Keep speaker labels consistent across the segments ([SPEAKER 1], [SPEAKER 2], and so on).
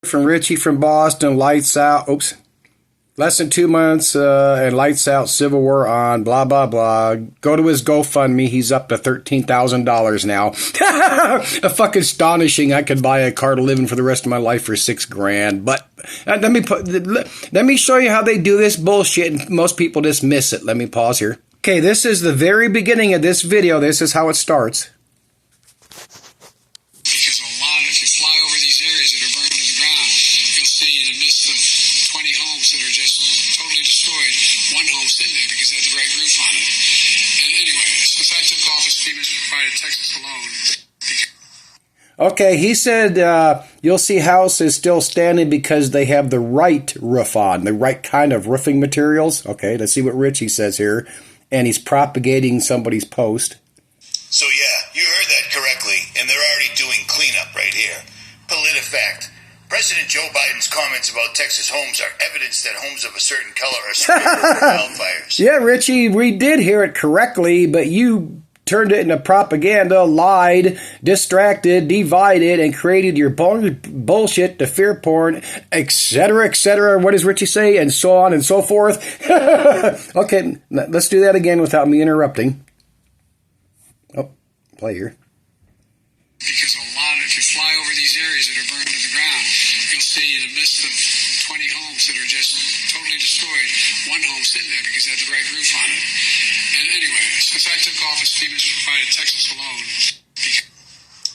[SPEAKER 1] From Richie from Boston, lights out. Oops. Less than 2 months and lights out, Civil War on, blah, blah, blah. Go to his GoFundMe. He's up to $13,000 now. A fucking astonishing. I could buy a car to live in for the rest of my life for $6,000. But let me show you how they do this bullshit, and most people just miss it. Let me pause here. Okay, this is the very beginning of this video. This is how it starts.
[SPEAKER 2] Because a lot of, if you fly over these areas that are burned to the ground, you'll see in the midst of 20 homes that are just totally destroyed, one home sitting there because they had the right roof on it. And anyway, since I took office, FEMA's provided Texas alone.
[SPEAKER 1] Okay, he said you'll see houses still standing because they have the right roof on, the right kind of roofing materials. Okay, let's see what Richie says here. And he's propagating somebody's post.
[SPEAKER 3] So yeah, you heard that correctly, and they're already doing cleanup right here. PolitiFact. President Joe Biden's comments about Texas homes are evidence that homes of a certain color are spared from wildfires.
[SPEAKER 1] Yeah, Richie, we did hear it correctly, but you turned it into propaganda, lied, distracted, divided, and created your bullshit, the fear porn, etc., what does Richie say, and so on and so forth. Okay, let's do that again without me interrupting. Oh, play here.
[SPEAKER 2] Because a lot of, if you fly over these areas that are burned to the ground, you'll see in the midst of 20 homes that are just totally destroyed, one home sitting there because they had the right roof on it. And anyway, since I took office, FEMA's provided Texas alone.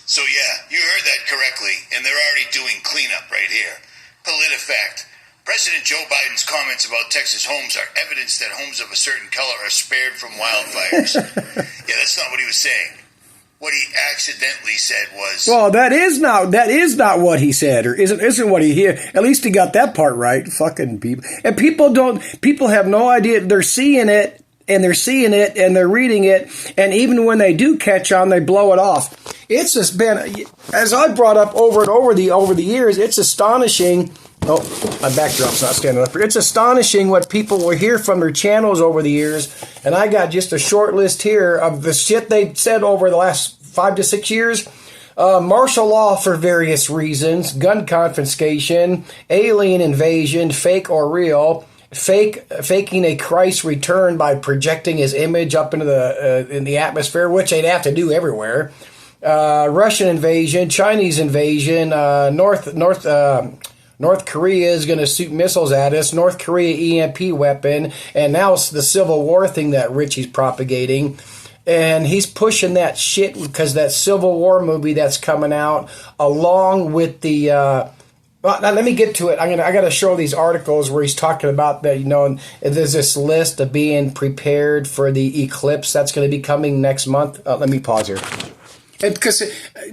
[SPEAKER 3] So yeah, you heard that correctly, and they're already doing cleanup right here. PolitiFact. President Joe Biden's comments about Texas homes are evidence that homes of a certain color are spared from wildfires. Yeah, that's not what he was saying. What he accidentally said was...
[SPEAKER 1] Well, that is not what he said, or isn't what he at least he got that part right. Fucking people. And people have no idea. They're seeing it, and they're reading it, and even when they do catch on, they blow it off. It's just been, as I brought up over and over the years, it's astonishing. Oh, my backdrop's not standing up. It's astonishing what people will hear from their channels over the years, and I got just a short list here of the shit they've said over the last 5 to 6 years. Martial law for various reasons, gun confiscation, alien invasion, fake or real, faking a Christ return by projecting his image up into in the atmosphere, which they'd have to do everywhere. Russian invasion, Chinese invasion, North Korea is going to shoot missiles at us, North Korea EMP weapon, and now it's the Civil War thing that Richie's propagating. And he's pushing that shit because that Civil War movie that's coming out, along with the... well, now let me get to it. I got to show these articles where he's talking about that, and there's this list of being prepared for the eclipse that's going to be coming next month. Let me pause here. Because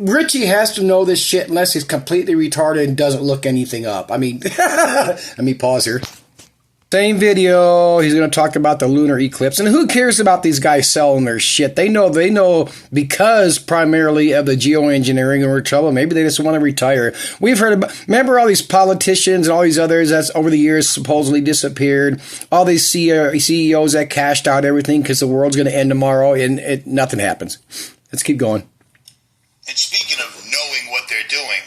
[SPEAKER 1] Richie has to know this shit unless he's completely retarded and doesn't look anything up. I mean, let me pause here. Same video, he's going to talk about the lunar eclipse. And who cares about these guys selling their shit? They know because primarily of the geoengineering and we're in trouble. Maybe they just want to retire. We've heard about, remember all these politicians and all these others that's over the years supposedly disappeared. All these CEOs that cashed out everything because the world's going to end tomorrow and nothing happens. Let's keep going.
[SPEAKER 3] And speaking of knowing what they're doing,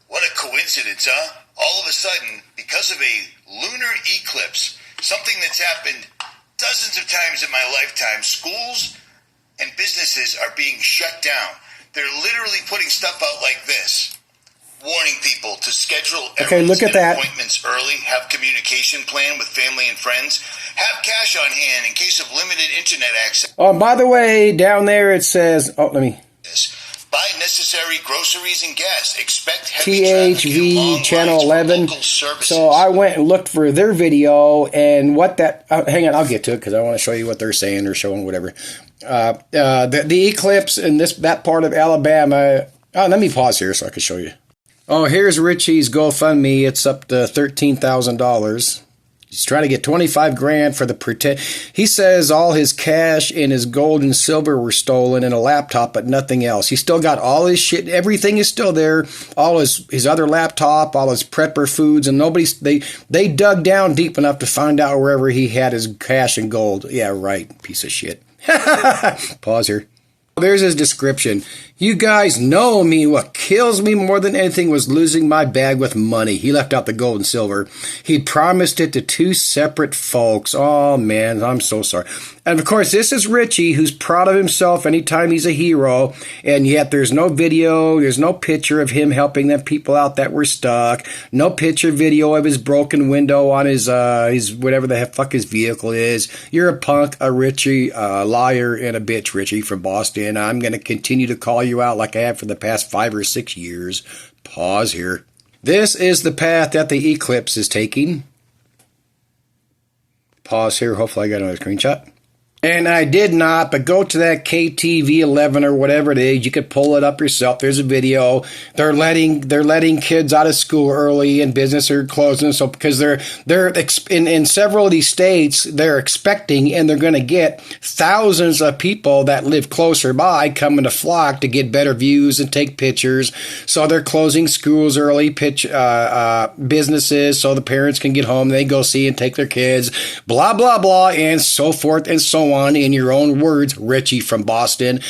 [SPEAKER 3] what a coincidence, huh? All of a sudden, because of a lunar eclipse, something that's happened dozens of times in my lifetime, schools and businesses are being shut down. They're literally putting stuff out like this, warning people to schedule
[SPEAKER 1] look at that.
[SPEAKER 3] Appointments early, have communication plan with family and friends, have cash on hand in case of limited internet access.
[SPEAKER 1] Oh, by the way, down there it says,
[SPEAKER 3] buy necessary groceries and gas. Expect heavy
[SPEAKER 1] THV Channel 11. So I went and looked for their video and what that... hang on, I'll get to it because I want to show you what they're saying or showing whatever. The eclipse in that part of Alabama... let me pause here so I can show you. Oh, here's Richie's GoFundMe. It's up to $13,000. He's trying to get $25,000 for the pretend. He says all his cash and his gold and silver were stolen and a laptop, but nothing else. He still got all his shit. Everything is still there. All his other laptop, all his prepper foods, and they dug down deep enough to find out wherever he had his cash and gold. Yeah, right. Piece of shit. Pause here. There's his description. You guys know me. What kills me more than anything was losing my bag with money. He left out the gold and silver. He promised it to two separate folks. Oh, man, I'm so sorry. And, of course, this is Richie, who's proud of himself anytime he's a hero, and yet there's no video, there's no picture of him helping them people out that were stuck, no picture video of his broken window on his whatever the fuck his vehicle is. You're a punk, a Richie, a liar, and a bitch, Richie from Boston. I'm going to continue to call you out like I have for the past 5 or 6 years. Pause here. This is the path that the eclipse is taking. Pause here. Hopefully I got another screenshot. And I did not, but go to that KTV 11 or whatever it is. You could pull it up yourself. There's a video. They're letting kids out of school early, and business are closing. So because they're in several of these states, they're expecting, and they're going to get thousands of people that live closer by coming to flock to get better views and take pictures. So they're closing schools early, businesses, so the parents can get home. They go see and take their kids. Blah blah blah, and so forth and so on, in your own words, Richie from Boston.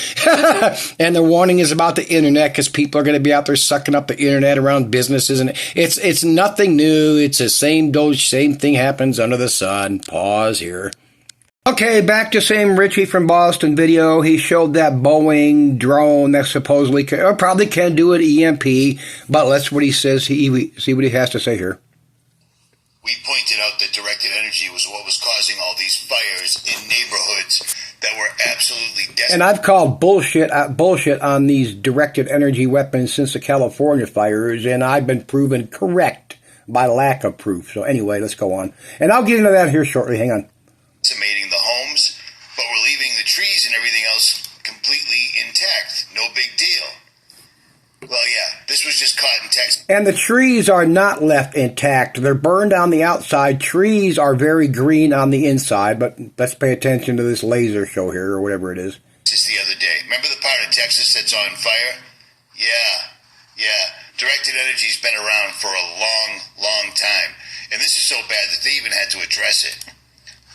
[SPEAKER 1] And the warning is about the internet, because people are going to be out there sucking up the internet around businesses, and it's nothing new. It's the same thing happens under the sun. Pause here. Okay, back to same Richie from Boston video. He showed that Boeing drone that supposedly probably can do an EMP, but let's what he says. See what he has to say here.
[SPEAKER 3] We pointed out that directed energy was what was causing all these fires in neighborhoods that were absolutely desperate.
[SPEAKER 1] And I've called bullshit on these directed energy weapons since the California fires, and I've been proven correct by lack of proof. So anyway, let's go on. And I'll get into that here shortly. Hang on.
[SPEAKER 3] Decimating the homes, but we're leaving the trees and everything else completely intact. No big deal. Well, yeah, this was just caught in Texas.
[SPEAKER 1] And the trees are not left intact. They're burned on the outside. Trees are very green on the inside, but let's pay attention to this laser show here, or whatever it is.
[SPEAKER 3] Just the other day. Remember the part of Texas that's on fire? Yeah. Directed energy's been around for a long time. And this is so bad that they even had to address it.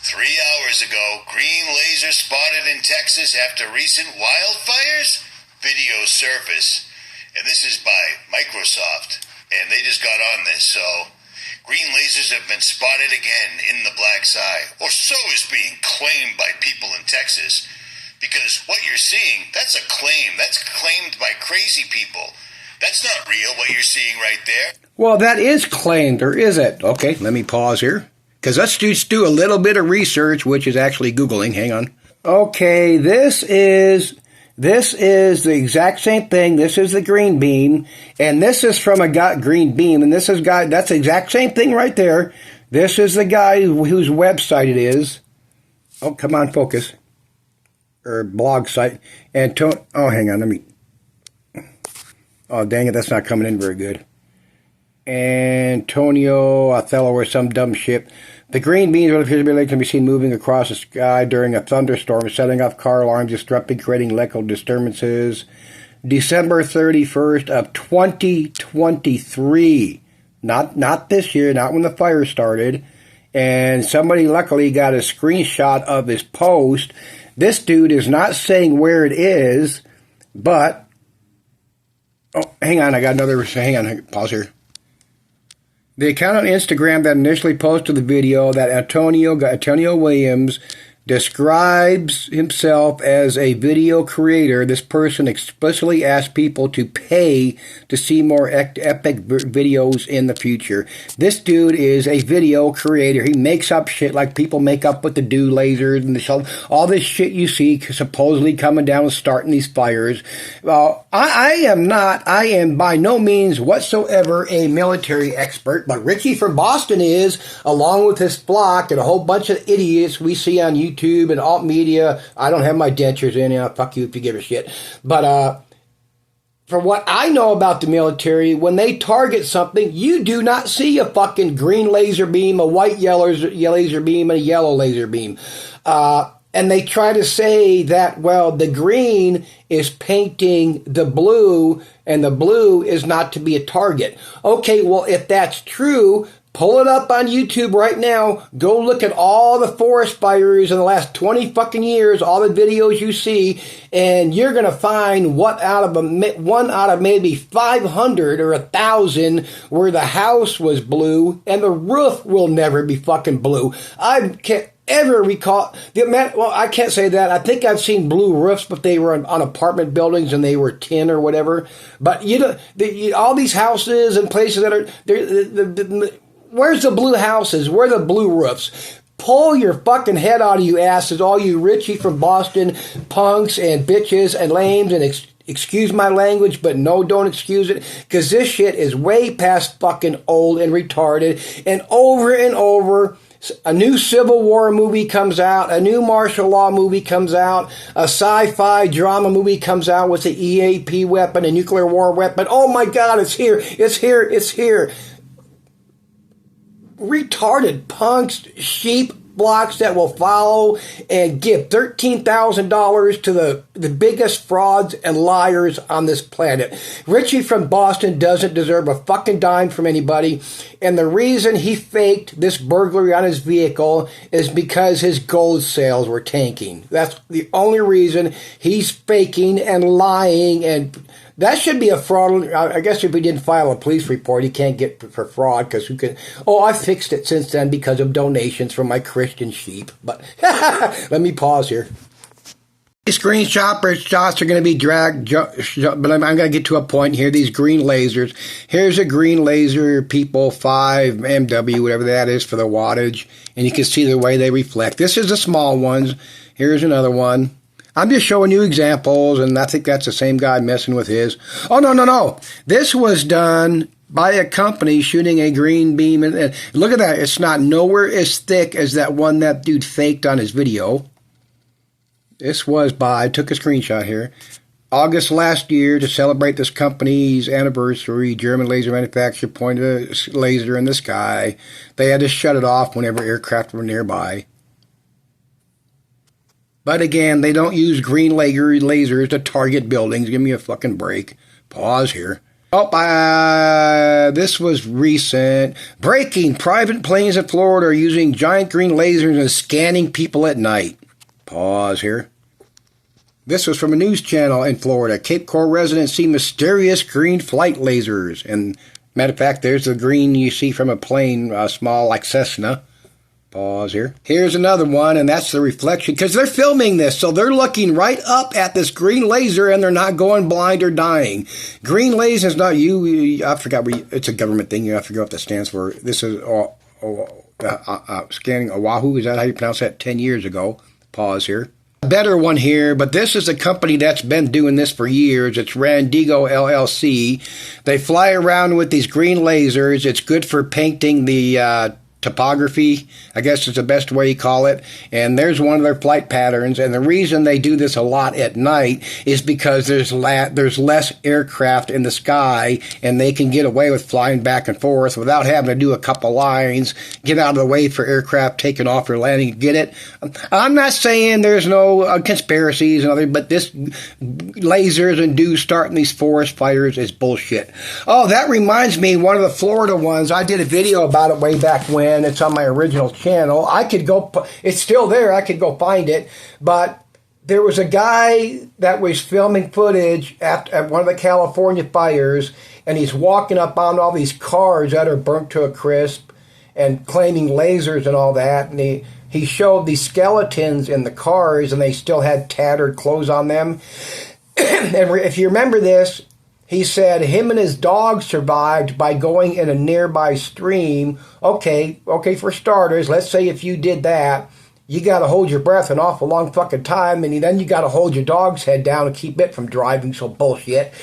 [SPEAKER 3] 3 hours ago, green laser spotted in Texas after recent wildfires? Video surface. And this is by Microsoft, and they just got on this, so green lasers have been spotted again in the black sky, or so is being claimed by people in Texas. Because what you're seeing, that's a claim. That's claimed by crazy people. That's not real, what you're seeing right there.
[SPEAKER 1] Well, that is claimed, or is it? Okay, let me pause here, because let's just do a little bit of research, which is actually Googling. Hang on. Okay, this is the exact same thing. This is the green beam, and this is from a guy, green beam, and this is guy. That's the exact same thing right there. This is the guy whose website it is. Oh, come on, focus. Or blog site. And hang on, let me. Oh, dang it, that's not coming in very good. Antonio Othello or some dumb shit. The green beams of visibility can be seen moving across the sky during a thunderstorm, setting off car alarms, disrupting, creating electrical disturbances. December 31st of 2023. Not this year, not when the fire started. And somebody luckily got a screenshot of his post. This dude is not saying where it is, but... Oh, hang on, hang on, pause here. The account on Instagram that initially posted the video that Antonio Williams describes himself as a video creator. This person explicitly asked people to pay to see more epic videos in the future. This dude is a video creator. He makes up shit like people make up with the dew lasers and all this shit you see supposedly coming down and starting these fires. Well, I am by no means whatsoever a military expert, but Richie from Boston is, along with his flock and a whole bunch of idiots we see on YouTube and alt media. I don't have my dentures in. Fuck you if you give a shit. But from what I know about the military, when they target something, you do not see a fucking green laser beam, a white laser beam, and a yellow laser beam. And they try to say that, well, the green is painting the blue, and the blue is not to be a target. Okay, well, if that's true, Pull it up on YouTube right now. Go look at all the forest fires in the last 20 fucking years, all the videos you see, and you're going to find one out of maybe 500 or 1,000 where the house was blue and the roof will never be fucking blue. I can't ever recall well, I can't say that. I think I've seen blue roofs, but they were on apartment buildings and they were tin or whatever. But all these houses and places that are where's the blue houses? Where are the blue roofs? Pull your fucking head out of you asses, all you Richie from Boston punks and bitches and lames, and excuse my language, but no, don't excuse it, because this shit is way past fucking old and retarded. And over, a new Civil War movie comes out, a new martial law movie comes out, a sci-fi drama movie comes out with the EAP weapon, a nuclear war weapon. Oh my God, it's here. Retarded punks, sheep blocks that will follow and give $13,000 to the biggest frauds and liars on this planet. Richie from Boston doesn't deserve a fucking dime from anybody, and the reason he faked this burglary on his vehicle is because his gold sales were tanking. That's the only reason he's faking and lying, and that should be a fraud. I guess if he didn't file a police report, he can't get for fraud, because who could? Oh, I fixed it since then because of donations from my Christian sheep. But let me pause here. These screenshots are going to be dragged, but I'm going to get to a point here. These green lasers. Here's a green laser, people, 5 MW, whatever that is for the wattage, and you can see the way they reflect. This is the small ones. Here's another one. I'm just showing you examples, and I think that's the same guy messing with his. Oh, no. This was done by a company shooting a green beam. And look at that. It's not nowhere as thick as that one that dude faked on his video. This was I took a screenshot here. August last year, to celebrate this company's anniversary, German laser manufacturer pointed a laser in the sky. They had to shut it off whenever aircraft were nearby. But again, they don't use green lasers to target buildings. Give me a fucking break. Pause here. Oh, this was recent. Breaking. Private planes in Florida are using giant green lasers and scanning people at night. Pause here. This was from a news channel in Florida. Cape Coral residents see mysterious green flight lasers. And matter of fact, there's the green you see from a plane, small like Cessna. Pause here. Here's another one, and that's the reflection, because they're filming this, so they're looking right up at this green laser, and they're not going blind or dying. Green laser is not I forgot, it's a government thing. I forget what that stands for. This is scanning Oahu. Is that how you pronounce that? 10 years ago. Pause here. A better one here, but this is a company that's been doing this for years. It's Randigo LLC. They fly around with these green lasers. It's good for painting the topography, I guess is the best way you call it. And there's one of their flight patterns. And the reason they do this a lot at night is because there's less aircraft in the sky, and they can get away with flying back and forth without having to do a couple lines, get out of the way for aircraft taking off or landing. Get it? I'm not saying there's no conspiracies and other, but this lasers and dudes starting these forest fires is bullshit. Oh, that reminds me, one of the Florida ones, I did a video about it way back when. It's on my original channel. It's still there. I could go find it. But there was a guy that was filming footage at one of the California fires, and he's walking up on all these cars that are burnt to a crisp and claiming lasers and all that. And he showed these skeletons in the cars, and they still had tattered clothes on them. And if you remember this, he said him and his dog survived by going in a nearby stream. Okay, for starters, let's say if you did that, you got to hold your breath an awful long fucking time, and then you got to hold your dog's head down and keep it from driving, so bullshit.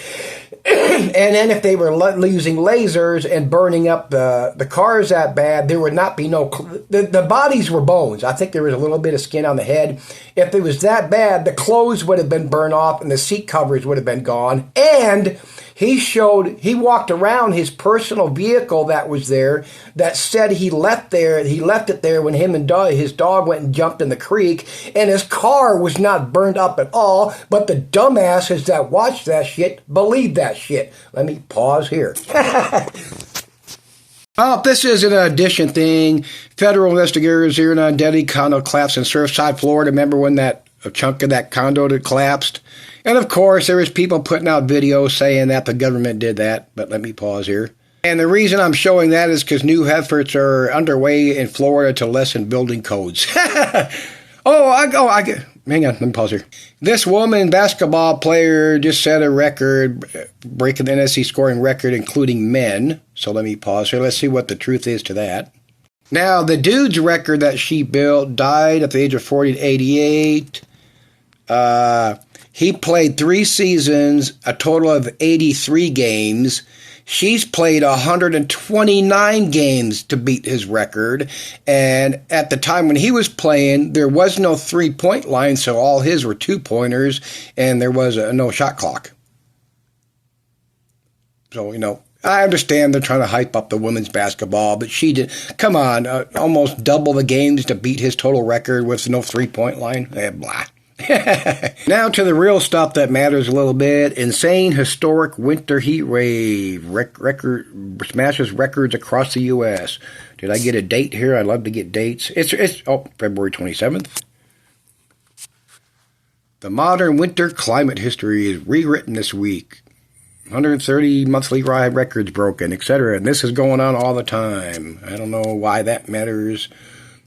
[SPEAKER 1] And then if they were using lasers and burning up the cars that bad, there would not be the bodies were bones. I think there was a little bit of skin on the head. If it was that bad, the clothes would have been burned off and the seat covers would have been gone. And he walked around his personal vehicle that was there that said he left it there when him and his dog went and jumped in the creek, and his car was not burned up at all, but the dumbasses that watched that shit believed that shit. Let me pause here. Oh, this is an addition thing. Federal investigators here in a deadly condo collapse in Surfside, Florida. Remember when a chunk of that condo that collapsed? And of course, there was people putting out videos saying that the government did that. But let me pause here. And the reason I'm showing that is because new efforts are underway in Florida to lessen building codes. Hang on, let me pause here. This woman basketball player just set a record, breaking the NSC scoring record, including men. So let me pause here. Let's see what the truth is to that. Now, the dude's record that she built died at the age of 40 to 88. He played 3 seasons, a total of 83 games. She's played 129 games to beat his record, and at the time when he was playing, there was no three-point line, so all his were two-pointers, and there was no shot clock. So, I understand they're trying to hype up the women's basketball, but she did, come on, almost double the games to beat his total record with no three-point line. Blah. Now to the real stuff that matters a little bit. Insane historic winter heat wave record smashes records across the U.S. Did I get a date here? I'd love to get dates. It's February 27th. The modern winter climate history is rewritten this week. 130 monthly records broken, etc. And this is going on all the time. I don't know why that matters.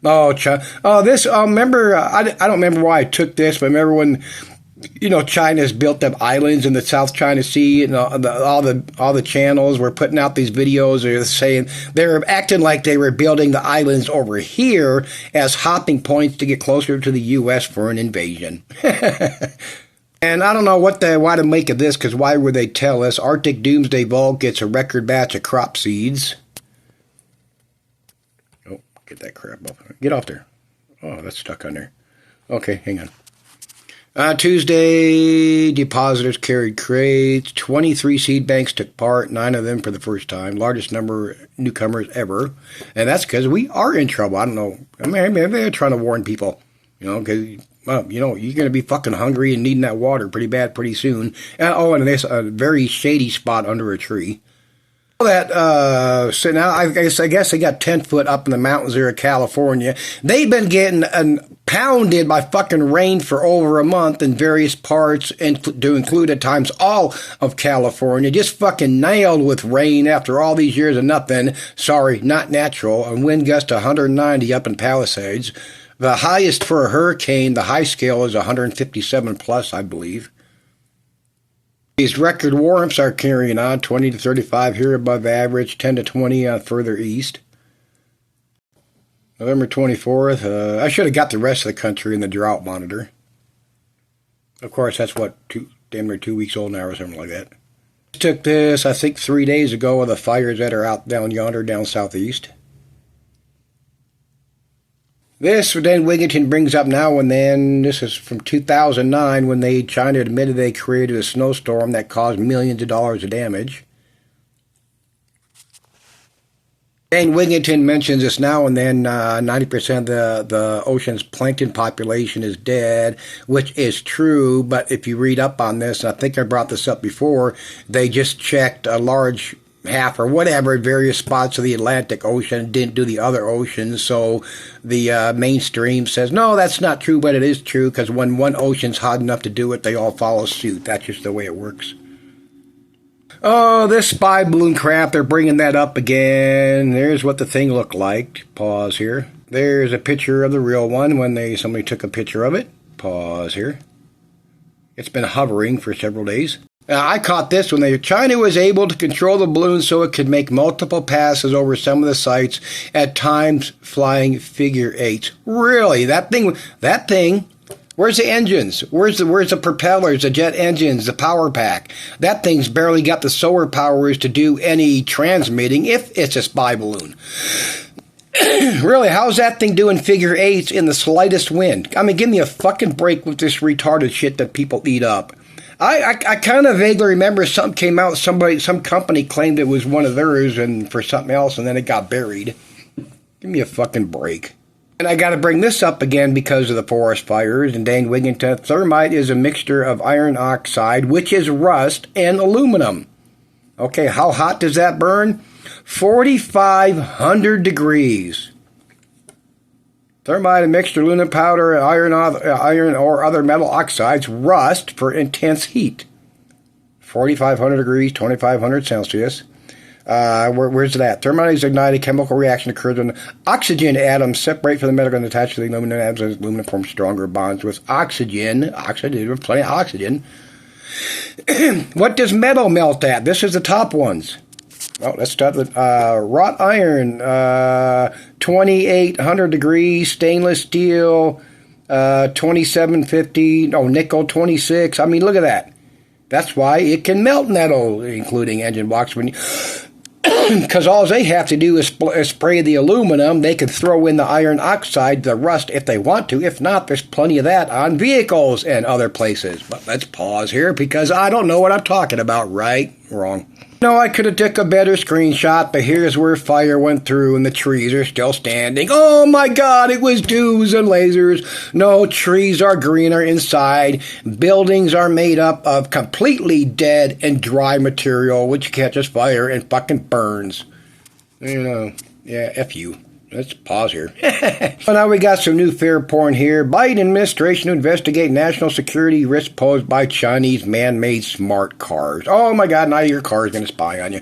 [SPEAKER 1] Remember, I don't remember why I took this, but remember when, China's built up islands in the South China Sea, and all the channels were putting out these videos. They're saying they're acting like they were building the islands over here as hopping points to get closer to the U.S. for an invasion. And I don't know why to make of this, because why would they tell us? Arctic Doomsday Vault gets a record batch of crop seeds. Get that crap off. Get off there. Oh, that's stuck on there. Okay, hang on. Tuesday, depositors carried crates. 23 seed banks took part, 9 of them for the first time. Largest number of newcomers ever. And that's because we are in trouble. I don't know. Maybe they're trying to warn people. Because, you're going to be fucking hungry and needing that water pretty bad pretty soon. And there's a very shady spot under a tree. So now I guess they got 10 foot up in the mountains there of California. They've been getting pounded by fucking rain for over a month in various parts, and to include at times all of California. Just fucking nailed with rain after all these years of nothing. Sorry, not natural. And wind gust 190 up in Palisades. The highest for a hurricane, the high scale is 157 plus, I believe. These record warmths are carrying on, 20 to 35 here above average, 10 to 20 further east. November 24th, I should have got the rest of the country in the drought monitor. Of course, that's damn near 2 weeks old now or something like that. Took this, I think, 3 days ago of the fires that are out down yonder, down southeast. This Dan Wigington brings up now and then. This is from 2009 when China admitted they created a snowstorm that caused millions of dollars of damage. Dan Wigington mentions this now and then. 90% of the ocean's plankton population is dead, which is true. But if you read up on this, and I think I brought this up before, they just checked a large half or whatever various spots of the Atlantic Ocean, didn't do the other oceans. So the mainstream says, no, that's not true, but it is true, because when one ocean's hot enough to do it, they all follow suit. That's just the way it works. Oh, this spy balloon crap, they're bringing that up again. There's what the thing looked like. Pause here. There's a picture of the real one when somebody took a picture of it. Pause here. It's been hovering for several days. I caught this when China was able to control the balloon so it could make multiple passes over some of the sites, at times flying figure eights. Really? That thing, where's the engines? Where's the propellers, the jet engines, the power pack? That thing's barely got the solar powers to do any transmitting if it's a spy balloon. Really, how's that thing doing figure eights in the slightest wind? I mean, give me a fucking break with this retarded shit that people eat up. I kind of vaguely remember something came out, some company claimed it was one of theirs and for something else, and then it got buried. Give me a fucking break. And I got to bring this up again because of the forest fires and Dan Wigington. Thermite is a mixture of iron oxide, which is rust, and aluminum. Okay, how hot does that burn? 4,500 degrees. Thermite, a mixture of aluminum powder, iron or other metal oxides rust for intense heat. 4,500 degrees, 2,500 Celsius. Where's that? Thermite is ignited. Chemical reaction occurs when oxygen atoms separate from the metal and attach to the aluminum atoms, and aluminum forms stronger bonds with oxygen. Oxygen, plenty of oxygen. What does metal melt at? This is the top ones. Oh, let's start with wrought iron, 2,800 degrees. Stainless steel, 2,750. Oh, nickel, 26. I mean, look at that. That's why it can melt metal, including engine blocks. Because all they have to do is spray the aluminum. They can throw in the iron oxide, the rust, if they want to. If not, there's plenty of that on vehicles and other places. But let's pause here because I don't know what I'm talking about. Right? Wrong. No, I could have took a better screenshot, but here's where fire went through and the trees are still standing. Oh my God, it was dews and lasers. No, trees are greener inside. Buildings are made up of completely dead and dry material, which catches fire and fucking burns. You know, yeah, F you. Let's pause here. So now we got some new fair porn here. Biden administration to investigate national security risk posed by Chinese man-made smart cars. Oh my God, now your car is going to spy on you.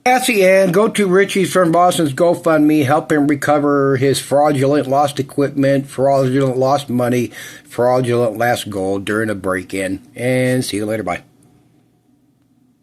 [SPEAKER 1] That's the end. Go to Richie from Boston's GoFundMe. Help him recover his fraudulent lost equipment, fraudulent lost money, fraudulent lost gold during a break-in. And see you later. Bye.